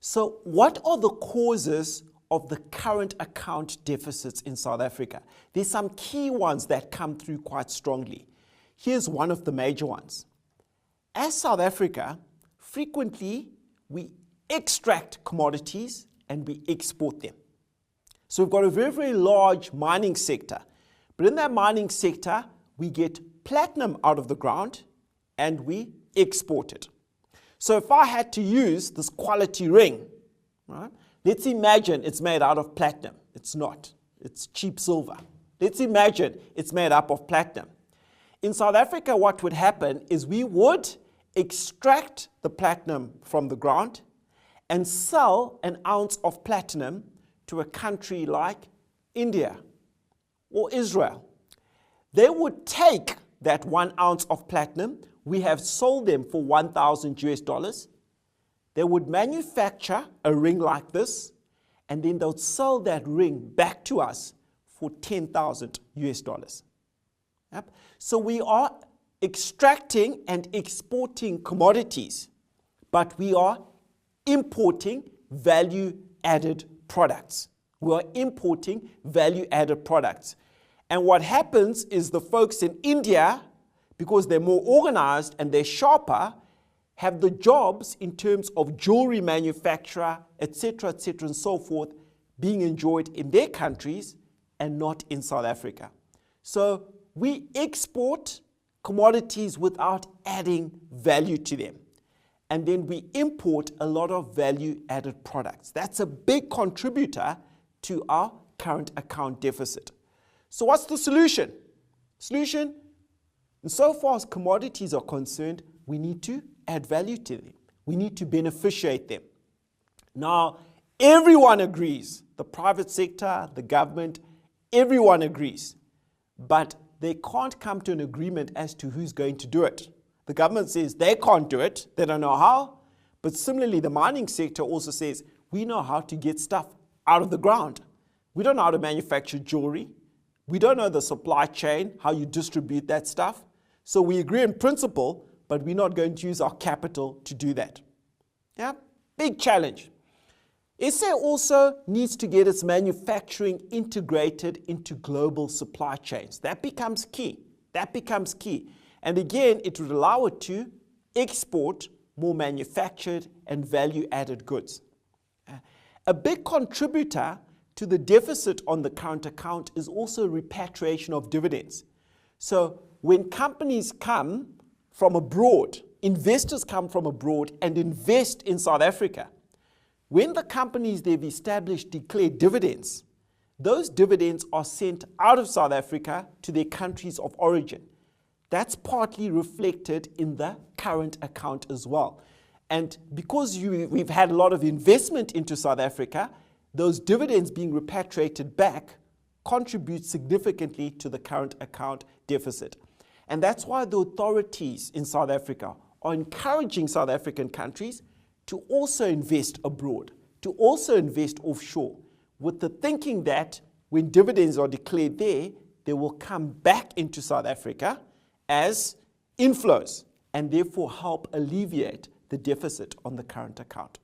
So what are the causes of the current account deficits in South Africa? There's some key ones that come through quite strongly. Here's one of the major ones. As South Africa, frequently we extract commodities and we export them. So we've got a very, very large mining sector. But in that mining sector, we get platinum out of the ground and we export it. So if I had to use this quality ring, right, let's imagine it's made out of platinum. It's not. It's cheap silver. Let's imagine it's made up of platinum. In South Africa, what would happen is we would extract the platinum from the ground and sell an ounce of platinum to a country like India or Israel. They would take that 1 ounce of platinum. We have sold them for $1,000. They would manufacture a ring like this, and then they'll sell that ring back to us for $10,000. Yep. So we are extracting and exporting commodities, but we are importing value-added products. We are importing value-added products. And what happens is the folks in India, because they're more organized and they're sharper, have the jobs in terms of jewelry manufacturer, etc., and so forth, being enjoyed in their countries and not in South Africa. So we export commodities without adding value to them. And then we import a lot of value-added products. That's a big contributor to our current account deficit. So what's the solution? Solution, insofar as commodities are concerned, we need to add value to them. We need to beneficiate them. Now, everyone agrees, the private sector, the government, everyone agrees. But they can't come to an agreement as to who's going to do it. The government says they can't do it, they don't know how. But similarly, the mining sector also says, we know how to get stuff out of the ground. We don't know how to manufacture jewelry. We don't know the supply chain, how you distribute that stuff. So we agree in principle, but we're not going to use our capital to do that. Yeah, big challenge. SA also needs to get its manufacturing integrated into global supply chains. That becomes key. That becomes key. And again, it would allow it to export more manufactured and value-added goods. A big contributor to the deficit on the current account is also repatriation of dividends. So when companies come from abroad, investors come from abroad and invest in South Africa, when the companies they've established declare dividends, those dividends are sent out of South Africa to their countries of origin. That's partly reflected in the current account as well. And because we've had a lot of investment into South Africa, those dividends being repatriated back contribute significantly to the current account deficit. And that's why the authorities in South Africa are encouraging South African countries to also invest abroad, to also invest offshore, with the thinking that when dividends are declared there, they will come back into South Africa as inflows and therefore help alleviate the deficit on the current account.